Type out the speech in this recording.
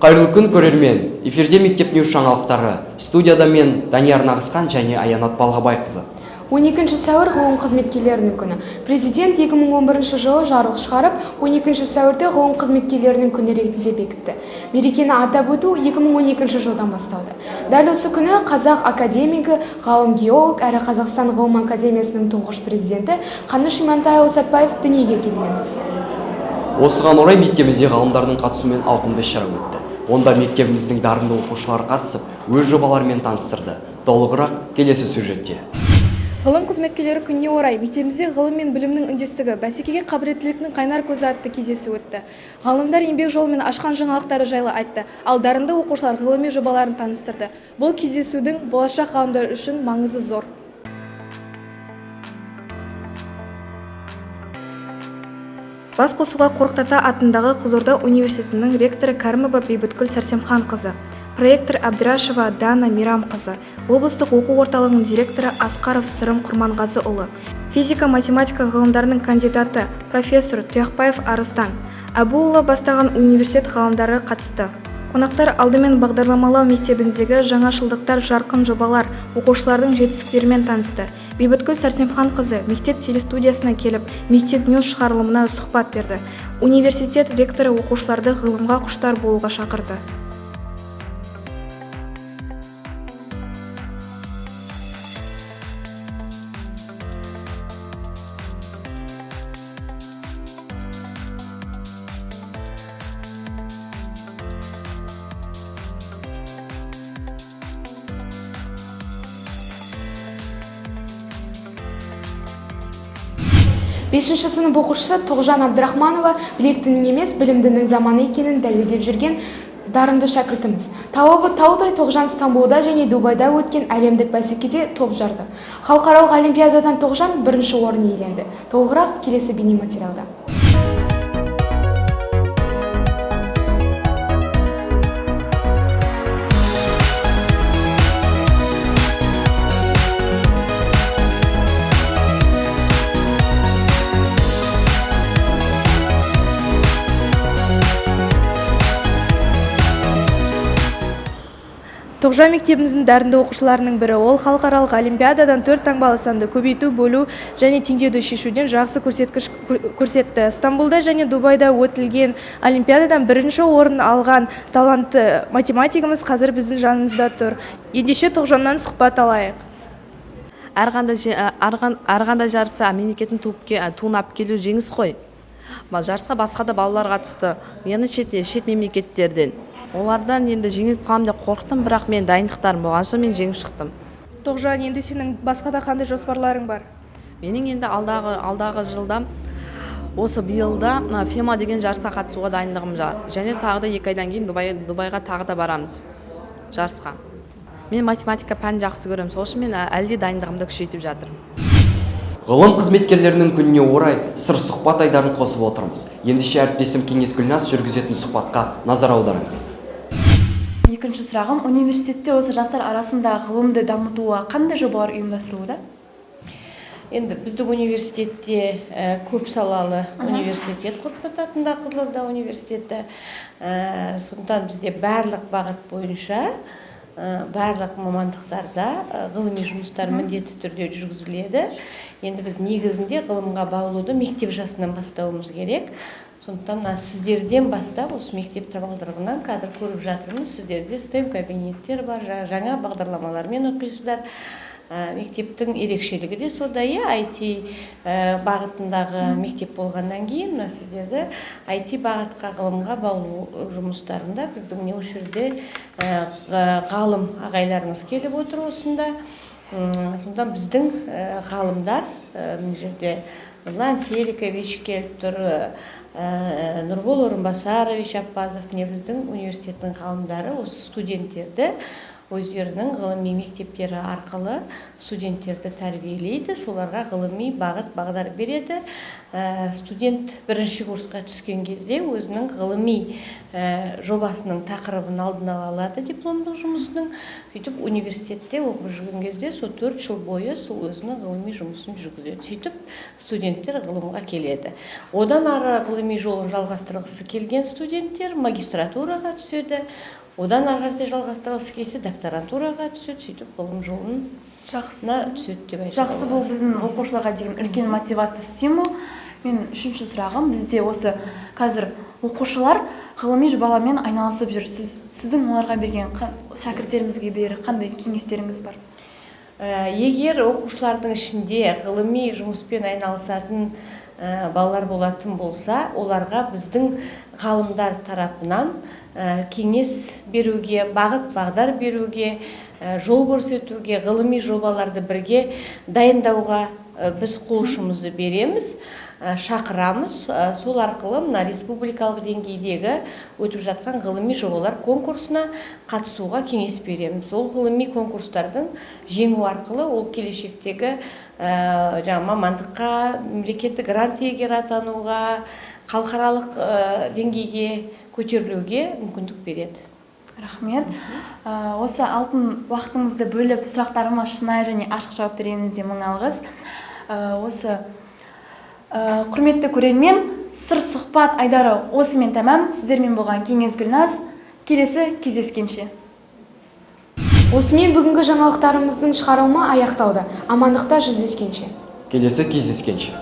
Қайырлы күн көрермен. Эфирде мектеп ньюс жаңалықтары. Студияда мен Данияр Нағысқан және Аянат Балғабайқызы. 12 сәуір ғылым қызметкерлерінің күні. Президент 2011 жылы жарлық шығарып, 12 сәуірде ғылым қызметкерлерінің күні ретінде бекітті. Мерекені атап өту 2012 жылдан басталды. Дәл осы күні Қазақ академигі, ғалым геолог әрі Қазақстан ғылым академиясының тұңғыш президенті Қаныш Имантайұлы Сәтбаев дүниеге келген. Осыған орай мектебімізде ғалымдардың қатысуымен ауқымды шара өтті. Онда мектебіміздің дарынды оқушылары қатысып, өз жобаларымен таныстырды. Толығырақ келесі сюжетте. Ғылым қызметкерлері күніне орай мектебімізде ғылым мен білімнің үндестігі, бәсекеге қабілеттіліктің қайнар көзі атты кездесу өтті. Ғалымдар еңбек жолымен ашқан жаңалықтары жайлы айтты, ал дарынды оқушылар ғылыми жобаларын таныстырды. Бұл кездесудің болашақ ғалымдар үшін маңызы зор. Бас қосуға Қорқыт Ата атындағы Қызылорда университетінің ректоры Кәрімова Бейбіткүл Сәрсемханқызы, проектор Абдрашева Дана Мирамқызы, облыстық оқу орталығының директоры Асқаров Сырым Құрманғазыұлы, физика-математика ғылымдарының кандидаты профессор Тұяқбаев Арыстан, Әбуұлы бастаған университет ғалымдары қатысты. Қонақтар алдымен бағдарламалау мектебіндегі жаңашылдықтар, жарқын жобалар, оқушылардың жетістіктерімен танысты. Бейбіткүл Сәрсемханқызы мектеп телестудиясына келіп, мектеп ньюс шығарылымына сұхбат берді. Университет ректоры оқушыларды ғылымға құштар болуға шақырды. Бесінші сынып оқушысы Тоғжан Абдрахманова білектінің емес, білімдінің заманы екенін дәлелдеп жүрген дарынды шәкіртіміз. Талабы таудай Тоғжан Стамбулда және Дубайда өткен әлемдік бәсекеде топ жарды. Халықаралық олимпиададан Тоғжан бірінші орын иеленді. Толығырақ келесі бейнематериалда. Тоғжан мектебіміздің дарынды оқушыларының бірі. Ол халықаралық олимпиададан 4 таңбалы санды көбейту, бөлу және теңдеуді шешуден жақсы көрсеткіш көрсетті. Стамбулда және Дубайда өтілген олимпиададан бірінші орын алған талантты математигіміз қазір біздің жанымызда тұр. Ендеше Тоғжаннан сұхбат алайық. Арғанда жарыса мемлекеттің туын келу жеңіс қой. Жарысқа басқа да балалар қатысты. Яны шет мемлекеттерден. Олардан енді жеңіліп қалам деп қорықтым, бірақ мен дайындықтарым болған соң мен жеңіп шықтым. Тоғжан, енді сенің басқа да қандай жоспарларың бар? Менің енді алдағы жылда осы биылда фема деген жарысқа қатысуға дайындығым бар. Және тағы да 2 айдан кейін Дубайға тағы да барамыз жарысқа. Мен математика пәнін жақсы көремін, сол үшін мен әлде дайындығымды күшейтіп жатырмын. Ғылым қызметкерлерінің күніне орай сыр сұхбат айдарын қосып отырмыз. Ендеше әріптесім Кеңес Гүлназ жүргізетін сұхбатқа назар аударыңыз. Екінші сұрағым, университетте осы жастар арасында ғылымды дамытуға қандай жобалар ұйымдастырылуда? Енді біздің университетте көп салалы университет, Қорқыт Ата атындағы Қызылорда университеті. Сондықтан бізде барлық бағыт бойынша, барлық мамандықтарда ғылыми жұмыстар міндетті түрде жүргізіледі. Енді біз негізінде ғылымға баулуды мектеп жасынан бастауымыз керек. Сондықтан сіздерден бастап осы мектеп табалдырығынан кадр көріп жатырмыз. Сіздерде STEM кабинеттер бар, жаңа бағдарламалармен оқисыздар. Мектептің ерекшелігі де сондай, IT бағытындағы мектеп болғаннан кейін сіздерді IT бағытқа ғылымға баулу жұмыстарында біздің осы жерде ғалым ағайларыңыз келіп отыр осында. Сондықтан біздің ғалымдар мына жерде Нұрлан Серикович келіп тұр, Нұрбол Орынбасарович Аппазов, біздің университеттің ғалымдары осы студенттерді өздерінің ғылыми мектептері арқылы студенттерді тәрбиелейді, соларға ғылыми бағыт бағдар береді. Студент бірінші курсқа түскен кезде өзінің ғылыми жобасының тақырыбын алдын ала алады дипломдық жұмысының. Сөйтіп университетте оқып жүрген кезде сол 4 жыл бойы сол өзінің ғылыми жұмысын жүргізеді. Сөйтіп студенттер ғылымға келеді. Одан ары ғылыми жолын жалғастырғысы келген студенттер магистратураға түседі. Одан ары қарай жалғастырғысы келсе докторантураға түседі. Сөйтіп ғылым жолын түседі деп айтуға. Жақсы, бұл біздің оқушыларға деген үлкен мотивация, стимул. Мен үшінші сұрағым, бізде осы қазір оқушылар ғылыми жобалармен айналысып жүр. Сіздің оларға берген, шәкірттерімізге берер қандай кеңестеріңіз бар? Егер оқушылардың ішінде ғылыми жұмыспен айналысатын балалар болатын болса, оларға біздің ғалымдар тарапынан кеңес беруге, бағыт бағдар беруге, жол көрсетуге, ғылыми жобаларды бірге дайындауға біз қол ұшымызды береміз, шақырамыз. Сол арқылы мына республикалық деңгейдегі өтіп жатқан ғылыми жобалар конкурсына қатысуға кеңес береміз. Ол ғылыми конкурстардың жеңу арқылы ол келешектегі мамандыққа, мемлекеттік грант иегері атануға, халықаралық деңгейге көтерілуге мүмкіндік береді. Рахмет. Осы алтын уақытыңызды бөліп сұрақтарыма шынайы және ашық жауап бергеніңізге мың алғыс. Осы құрметті көрермен, сыр сұхбат айдары осымен тәмам. Сіздермен болған Кеңес Гүлназ. Келесі кездескенше. Осымен бүгінгі жаңалықтарымыздың шығарылымы аяқталды. Амандықта жүздескенше. Келесі кездескенше.